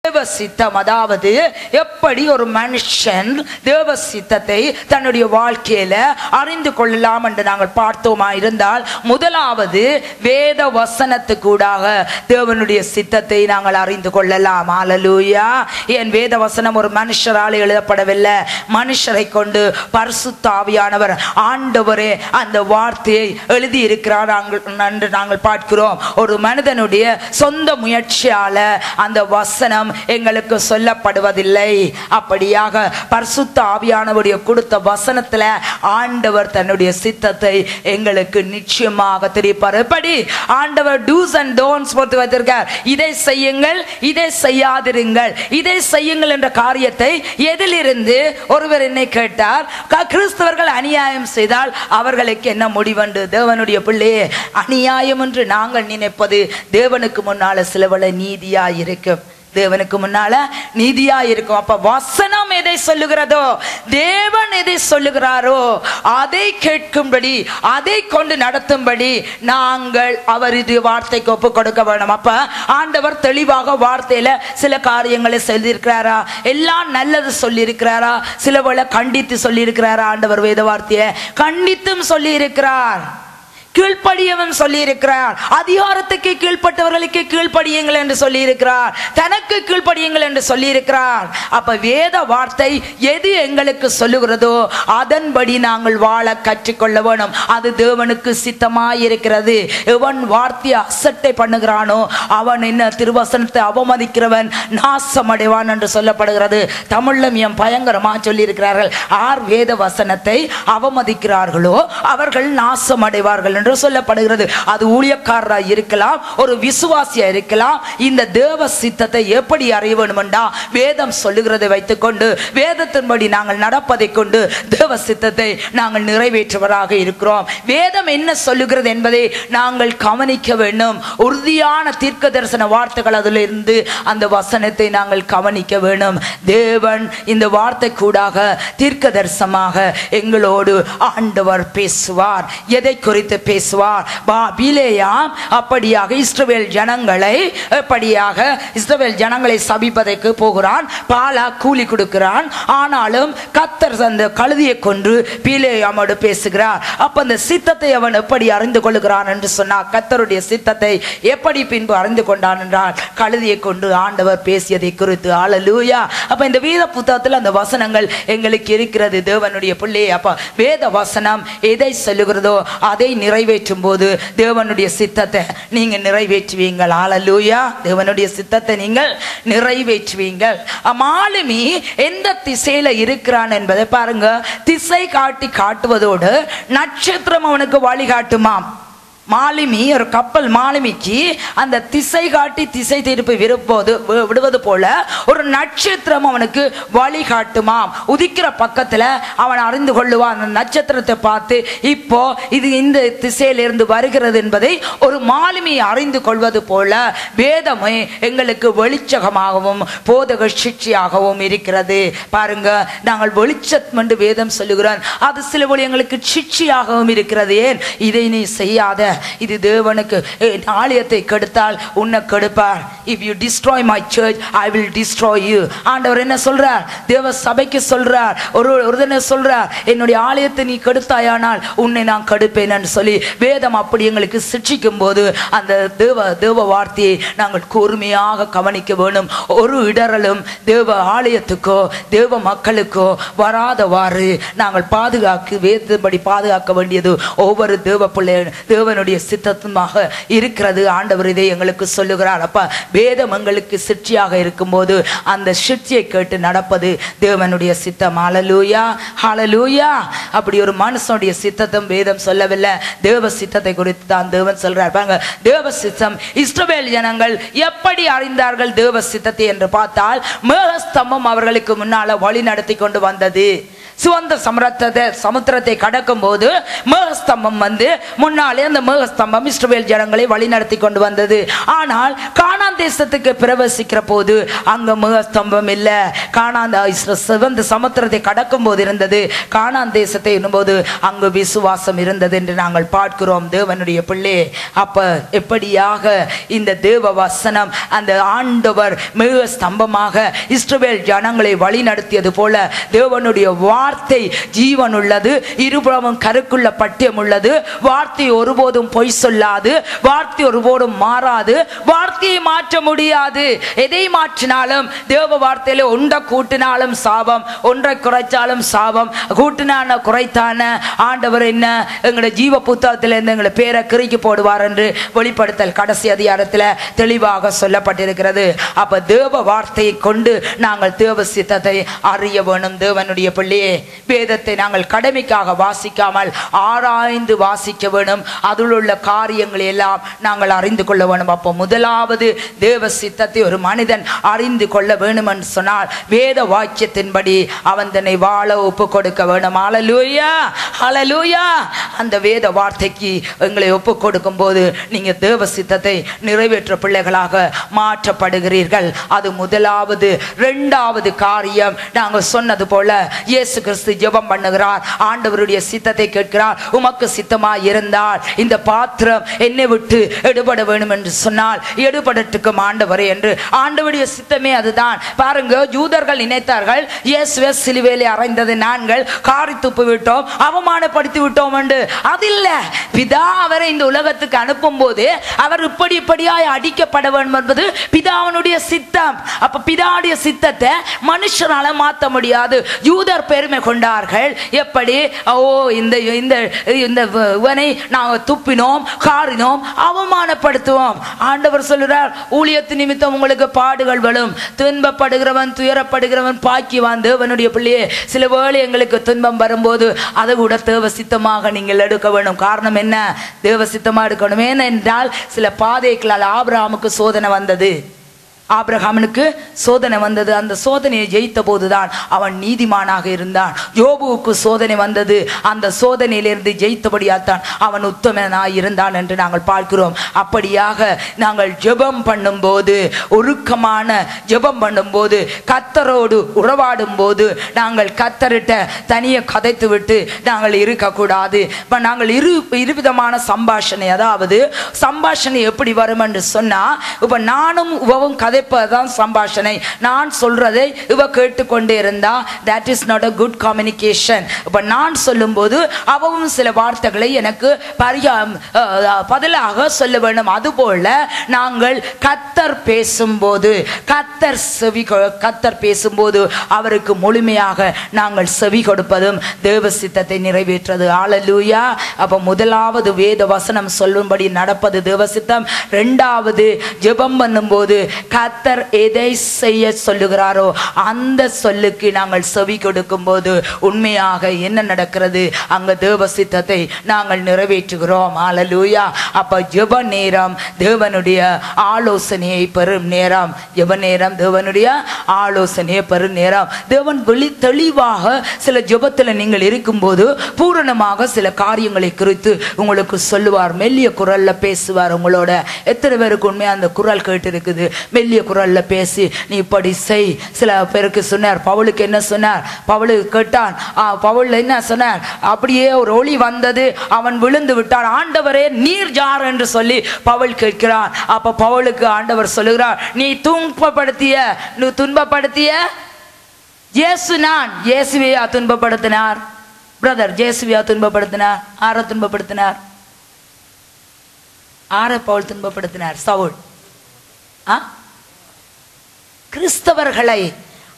தேவ சித்தம், அதாவது எப்படி ஒரு மனுஷன் தேவ சித்தத்தை தன்னுடைய வாழ்க்கையில அறிந்து கொள்ளலாம் என்று நாங்கள் பார்த்தோமா இருந்தால், முதலாவது வேத வசனத்துக்கூடாக தேவனுடைய சித்தத்தை நாங்கள் அறிந்து கொள்ளலாம். ஹல்லேலூயா. ஏன் வேத வசனம் ஒரு மனுஷரால் எழுதப்படவில்லை, மனுஷரை கொண்டு பரிசுத்த ஆவியானவர் ஆண்டவரே அந்த வார்த்தையை எழுதி இருக்கிறார் என்று நாங்கள் பார்க்கிறோம். ஒரு மனிதனுடைய சொந்த முயற்சியால அந்த வசனம் எங்களுக்கு சொல்லப்படுவதில்லை. அப்படியாக பரிசுத்த ஆவியானவருடைய கொடுத்த வசனத்துல ஆண்டவர் தன்னுடைய சித்தத்தை எங்களுக்கு நிச்சயமாக தெரிவிப்பார். எப்படி ஆண்டவர் டூஸ் அண்ட் டோன்ட்ஸ் போட்டு வைத்திருக்கார். இதை செய்யுங்கள், இதை செய்யாதிருங்கள், இதை செய்யுங்கள் என்ற காரியத்தை எதிலிருந்து ஒருவர் என்னை கேட்டார், கிறிஸ்தவர்கள் அநியாயம் செய்தால் அவர்களுக்கு என்ன முடிவென்று. தேவனுடைய பிள்ளையே, அநியாயம் என்று நாங்கள் நினைப்பது தேவனுக்கு முன்னால சிலவள நீதியா இருக்கும், தேவனுக்கு முன்னால நீதியா இருக்கும். அப்ப வசனம் எதை சொல்லுகிறதோ, தேவன் எதை சொல்லுகிறாரோ அதை கேட்கும்படி, அதை கொண்டு நடத்தும்படி நாங்கள் அவருடைய வார்த்தைக்கு ஒப்பு கொடுக்க வேண்டும். அப்ப ஆண்டவர் தெளிவாக வார்த்தையில சில காரியங்களை சொல்லியிருக்கிறாரா, எல்லாம் நல்லது சொல்லி இருக்கிறாரா, சிலவளை கண்டித்து சொல்லி இருக்கிறாரா. ஆண்டவர் வேத வார்த்தையை கண்டித்தும் சொல்லி இருக்கிறார், கீழ்ப்படியவன் சொல்லி இருக்கிறார். அதிகாரத்துக்கு கீழ்ப்பட்டவர்களுக்கு கீழ்ப்படியுங்கள் என்று சொல்லி இருக்கிறார், தனக்கு கீழ்ப்படியுங்கள் என்று சொல்லி இருக்கிறார். அப்ப வேத வார்த்தை எது எங்களுக்கு சொல்லுகிறதோ அதன்படி நாங்கள் வாழ கற்றுக்கொள்ள வேணும். அது தேவனுக்கு சித்தமாய் இருக்கிறது. எவன் வார்த்தையை அசட்டை பண்ணுகிறானோ அவன் என்ன திருவசனத்தை அவமதிக்கிறவன் நாசமடைவான் என்று சொல்லப்படுகிறது. தமிழ்ல மிக பயங்கரமா சொல்லி இருக்கிறார்கள். ஆர் வேத வசனத்தை அவமதிக்கிறார்களோ அவர்கள் நாசமடைவார்கள் என்று சொல்லப்படுகிறது. அது ஊழியக்காரராக இருக்கலாம், ஒரு விசுவாசியா இருக்கலாம். இந்த தேவ சித்தத்தை எப்படி அறிய வேண்டும் என்றா, வேதம் சொல்லுகிறதை வைத்துக்கொண்டு, வேதத்தின்படி நாங்கள் நடப்பதை கொண்டு தேவ சித்தத்தை நாங்கள் நிறைவேற்றுவராக இருக்கிறோம். வேதம் என்ன சொல்லுகிறது என்பதை நாங்கள் கவனிக்க வேண்டும். உறுதியான தீர்க்க தரிசன வார்த்தைகள் அதிலிருந்து அந்த வசனத்தை நாங்கள் கவனிக்க வேண்டும். தேவன் இந்த வார்த்தை கூடாக தீர்க்க தரிசனமாக எங்களோடு ஆண்டவர் பேசுவார். எதை குறித்து பேசுவார்? பிலேயாம் அப்படியாக இஸ்ரவேல் ஜனங்களை சபிப்பதற்கு போகிறான். பாலா கூலி கொடுக்கிறான். ஆனாலும் கர்த்தர் அந்த கழுதியை கொன்று பிலேயாமோடு பேசுகிறார். அப்ப அந்த சித்தத்தை அவன் எப்படி அறிந்து கொள்கிறான் என்று சொன்னார். கர்த்தருடைய சித்தத்தை எப்படி பின்பு அறிந்து கொண்டான் என்றால், கழுதியை கொண்டு ஆண்டவர் பேசியதை குறித்து. ஹல்லேலூயா. அப்ப இந்த வேத புத்தகத்தில் அந்த வசனங்கள் எங்களுக்கு இருக்கிறது. தேவனுடைய பிள்ளையே, அப்ப வேத வசனம் எதை சொல்லுகிறதோ அதை நிறைவேற்றும் போது தேவனுடைய சித்தத்தை நீங்க நிறைவேற்றுவீங்கள். ஹல்லேலூயா. தேவனுடைய சித்தத்தை நீங்கள் நிறைவேற்றுவீங்கள். மாலுமி எந்த திசையில இருக்கிறான் என்பதை பாருங்க. திசை காட்டி காட்டுவதோடு நட்சத்திரம் அவனுக்கு வழிகாட்டுமாம். மாலுமி, ஒரு கப்பல் மாலுமிக்கு அந்த திசை காட்டி திசை திருப்பி விடுவது போல ஒரு நட்சத்திரம் அவனுக்கு வழிகாட்டுமாம். உதிக்கிற பக்கத்துல அவன் அறிந்து கொள்ளுவான். அந்த நட்சத்திரத்தை பார்த்து இப்போ இது இந்த திசையிலிருந்து வருகிறது என்பதை ஒரு மாலுமி அறிந்து கொள்வது போல வேதமே எங்களுக்கு வெளிச்சகமாகவும் போதக சிக்ஷையாகவும் இருக்கிறது. பாருங்க, நாங்கள் வெளிச்சம் என்று வேதம் சொல்லுகிறோம், அது சில வழி எங்களுக்கு சிக்ஷையாகவும் இருக்கிறது. ஏன் இதை நீ செய்யாத, இது தேவனுக்கு ஆலயத்தை கெடுத்தால் உன்னை கெடுப்பார். if you destroy my church I will destroy you. ஆண்டவர் என்ன சொல்றார்? தேவ சபைக்கு சொல்றார், ஒருதனை சொல்றார், என்னுடைய ஆலயத்தை நீ கெடுத்தாயானால் உன்னை நான் கெடுப்பேன் என்று சொல்லி வேதம் அப்படி எங்களுக்கு சிக்ஷிக்கும் போது அந்த தேவ வார்த்தையை நாங்கள் கூர்மையாக கவனிக்க வேண்டும். ஒரு இடரலும் தேவ ஆலயத்துக்கோ தேவ மக்களுக்கோ வராதவாறு நாங்கள் வேதப்படி பாதுகாக்க வேண்டியது ஒவ்வொரு தேவ பிள்ளை தேவனுடைய சித்தமாக இருக்கிறது. ஆண்டவர் இதை எங்களுக்கு சொல்லுகிறார். அப்ப வேதம் எங்களுக்கு சிற்சியாக இருக்கும் போது அந்த சிற்சியை கேட்டு நடப்பது தேவனுடைய சித்தம். ஹல்லேலூயா, ஹல்லேலூயா. அப்படி ஒரு மனுஷனுடைய சித்தத்தும் வேதம் சொல்லவில்லை, தேவ சித்தத்தை குறித்து தான் தேவன் சொல்றார். பாருங்க, தேவ சித்தம் இஸ்ரவேல் ஜனங்கள் எப்படி அறிந்தார்கள் தேவ சித்தத்தை என்று பார்த்தால், மேகஸ்தம்பம் அவர்களுக்கு முன்னால வழி நடத்தி கொண்டு வந்தது. சிவந்த சமுத்திரத்தை கடக்கும் போது மேகஸ்தம்பம் வந்து முன்னாலே அந்த மேகஸ்தம்பம் இஸ்ரவேல் ஜனங்களை வழி நடத்தி கொண்டு வந்தது. ஆனால் கானான் தேசத்துக்கு பிரவேசிக்கிற போது அங்க மேகஸ்தம்பம் இல்ல. சிவந்த சமுத்திரத்தை கடக்கும் போது இருந்தது. கானான் தேசத்தை என்னும்போது அங்கு விசுவாசம் இருந்தது என்று நாங்கள் பார்க்கிறோம். தேவனுடைய பிள்ளை, அப்ப எப்படியாக இந்த தேவ வசனம் அந்த ஆண்டவர் மிக ஸ்தம்பமாக இஸ்ரவேல் ஜனங்களை வழி நடத்தியது போல தேவனுடைய வார்த்தை ஜீவன் உள்ளது, இருபுறமும் கருக்குள்ள பட்டியம் உள்ளது. வார்த்தை ஒருபோதும் பொய் சொல்லாது, வார்த்தை ஒருபோதும் மாறாது, வார்த்தையை மாற்ற முடியாது. எதை மாற்றினாலும் தேவ வார்த்தையில ஒன்றை கூட்டினாலும் சாபம், ஒன்றை குறைச்சாலும் சாபம், கூட்டினான குறைத்தான ஆண்டவர் என்ன எங்களுடைய ஜீவ புத்தகத்திலிருந்து எங்களை பேரை கிறுக்கி போடுவார் என்று வெளிப்படுத்தல் கடைசி அதிகாரத்தில் தெளிவாக சொல்லப்பட்டிருக்கிறது. அப்ப தேவ வார்த்தையை கொண்டு நாங்கள் தேவ சித்தத்தை அறிய வேணும். தேவனுடைய பிள்ளையே, வேதத்தை நாங்கள் கடமைக்காக வாசிக்காமல் ஆராய்ந்து வாசிக்க வேணும். அதில் உள்ள காரியங்களை எல்லாம் நாங்கள் அறிந்து கொள்ள வேணும். அப்போ முதலாவது தேவ சித்தத்தை ஒரு மனிதன் அறிந்து கொள்ள வேணும் என்று சொன்னால் வேத வாக்கியத்தின்படி அவன் தன்னை வாழ ஒப்பு கொடுக்க வேணும். ஹல்லேலூயா, ஹல்லேலூயா. அந்த வேத வார்த்தைக்கு எங்களை ஒப்பு கொடுக்கும் போது நீங்க தேவ சித்தத்தை நிறைவேற்ற பிள்ளைகளாக மாற்றப்படுகிறீர்கள். அது முதலாவது. இரண்டாவது காரியம், நாங்கள் சொன்னது போல இயேசு கிறிஸ்து ஜெபம் பண்ணுகிறார், ஆண்டவருடைய சித்தத்தை கேட்கிறார். உமக்கு சித்தமாய் இருந்தால் இந்த பாத்திரம் என்னை விட்டு எடுபட வேண்டும் என்று சொன்னால் எடுபடட்டுக்கும் ஆண்டவரே என்று. ஆண்டவருடைய சித்தமே அதுதான். பாருங்க, யூதர்கள் நினைத்தார்கள் இயேசுவை சிலுவையிலே அறைந்தது நாங்கள் காரி துப்பி விட்டோம், அவமானப்படுத்தி விட்டோம் என்று. அதில்ல, பிதா அவரை இந்த உலகத்துக்கு அனுப்பும் போது அவர் இப்படியாய் அடிக்கப்பட வேண்டும் என்பது பிதாவினுடைய சித்தம். அப்ப பிதாவுடைய சித்தத்தை மனுஷனால மாற்ற முடியாது. யூதர் பெருமை கொண்டார்கள். எப்படி? இவனை நாங்கள் துப்பினோம், காரினோம், அவமானப்படுத்துவோம். ஆண்டவர் சொல்கிறார், ஊழியத்து நிமித்தம் உங்களுக்கு பாடுகள் வரும், துன்பப்படுகிறவன் துயரப்படுகிறவன் பாக்கியவான். தேவனுடைய பிள்ளையே, சில வேளை எங்களுக்கு துன்பம் வரும்போது அதை கூட தேவ சித்தமாக நீங்கள் எடுக்க வேண்டும். காரணம் என்ன? தேவ சித்தமாக எடுக்கணும். ஏனென்றால் சில பாதைகளால் ஆபிரகாமுக்கு சோதனை வந்தது. ஆபிரகாமுக்கு சோதனை வந்தது. அந்த சோதனையை ஜெயித்த போதுதான் அவன் நீதிமானாக இருந்தான். யோபுவுக்கு சோதனை வந்தது. அந்த சோதனையிலிருந்து ஜெயித்தபடியால் தான் அவன் உத்தமனாய் இருந்தான் என்று நாங்கள் பார்க்கிறோம். அப்படியாக நாங்கள் ஜெபம் பண்ணும்போது, ஒழுக்கமான ஜெபம் பண்ணும்போது, கர்த்தரோடு உறவாடும் போது நாங்கள் கர்த்தரிட்ட தனியே கதைத்து விட்டு நாங்கள் இருக்கக்கூடாது. இப்போ நாங்கள் இருவிதமான சம்பாஷணை, அதாவது சம்பாஷணை எப்படி வரும் என்று சொன்னா, இப்போ நானும் உவவும் கதைப்பதுதான் சம்பாஷணை. நான் சொல்றதை இவ கேட்டுக்கொண்டே இருந்தா that is not a good communication. இப்ப நான் சொல்லும் போது அவவும் சில வார்த்தைகளை எனக்கு பதிலாக சொல்ல வேண்டும். அதுபோல நாங்கள் கர்த்தர் பேசும்போது, கர்த்தர் பேசும்போது அவருக்கு முழுமையாக நாங்கள் செவி கொடுப்பதும் தேவ சித்தத்தை நிறைவேற்றது. ஹல்லேலூயா. அப்ப முதலாவது வேத வசனம் சொல்லும்படி நடப்பது தேவ சித்தம். இரண்டாவது, ஜெபம் பண்ணும்போது கர்த்தர் எதை செய்ய சொல்லுகிறாரோ அந்த சொல்லுக்கு நாங்கள் செவி கொடுக்கும் போது உண்மையாக என்ன நடக்கிறது? அங்க தேவ சித்தத்தை நாங்கள் நிறைவேற்றுகிறோம். ஹல்லேலூயா. அப்ப ஜெப நேரம் தேவனுடைய ஆலோசனையை பெறும் நேரம். ஜெப நேரம் தேவனுடைய ஆலோசனையை பெறும் நேரம். தேவன் தெளிவாக சில ஜெபத்தில் நீங்கள் இருக்கும்போது பூரணமாக சில காரியங்களை குறித்து உங்களுக்கு சொல்லுவார். மெல்லிய குரல்ல பேசுவார் உங்களோட. எத்தனை பேருக்கு உண்மையா அந்த குரல் கேட்டு இருக்குது? மெல்லிய குரல்ல பேசி நீ இப்படி செய். சில பேருக்கு சொன்னார். பவுலுக்கு என்ன சொன்னார்? பவுலுக்கு கேட்டான். பவுல் என்ன சொன்னார்? அப்படியே ஒரு ஒளி வந்தது, அவன் விழுந்து விட்டான். ஆண்டவரே நீர் யார் என்று சொல்லி பவுல் கேட்கிறான். அப்ப பவுலுக்கு ஆண்டவர் சொல்லுகிறார், நீ துன்பப்படுத்திய இயேசு நான். இயேசுவையா துன்பப்படுத்தினார்? பிரதர், இயேசுவையா துன்பப்படுத்தினார்? ஆரை துன்பப்படுத்தினார்? ஆரை பவுல் துன்பப்படுத்தினார்? சவுல். கிறிஸ்தவர்களை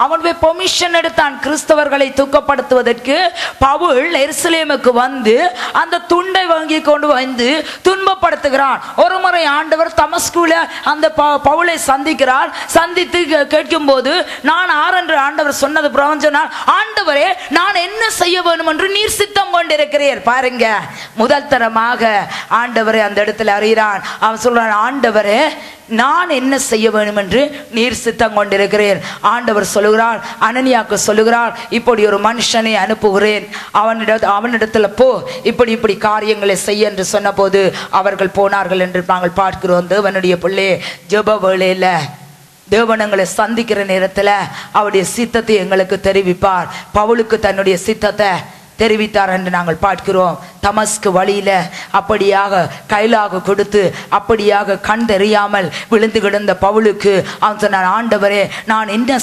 அவன் போய் பெர்மிஷன் எடுத்தான். கிறிஸ்தவர்களை தூக்கப்படுத்துவதற்கு பவுல் எருசலேமுக்கு வந்து அந்த துண்டை வாங்கி கொண்டு வந்து துன்பப்படுத்துகிறான். ஒரு முறை ஆண்டவர் தமஸ்குல அந்த பவுலை சந்திக்கிறார். சந்தித்து கேட்கும் போது, நான் ஆர் என்று ஆண்டவர் சொன்னது பிரவஞ்சனால், ஆண்டவரே நான் என்ன செய்ய வேண்டும் என்று நீர் சித்தம் கொண்டிருக்கிறீர். பாருங்க, முதல் தரமாக ஆண்டவரை அந்த இடத்துல அறிகிறான். அவன் சொல்றான், ஆண்டவரே நான் என்ன செய்ய வேண்டும் என்று நீர் சித்தம் கொண்டிருக்கிறேன். ஆண்டவர் சொல்லுகிறார், அனனியாக்கு சொல்லுகிறார், இப்படி ஒரு மனுஷனை அனுப்புகிறேன், அவனிடத்துல போ, இப்படி இப்படி காரியங்களை செய்ய என்று சொன்ன போது அவர்கள் போனார்கள் என்று நாங்கள் பார்க்கிறோம். தேவனுடைய பிள்ளை, ஜெப வேளையில தேவனங்களை சந்திக்கிற நேரத்தில் அவருடைய சித்தத்தை எங்களுக்கு தெரிவிப்பார். பவுலுக்கு தன்னுடைய சித்தத்தை தெரிவித்தார் என்று நாங்கள் பார்க்கிறோம். தமஸ்கு வழியில அப்படியாக கைலாக கொடுத்து அப்படியாக கண் தெரியாமல் விழுந்து கிடந்த பவுலுக்கு அவன் சொன்னான், ஆண்டவரே, நான் என்ன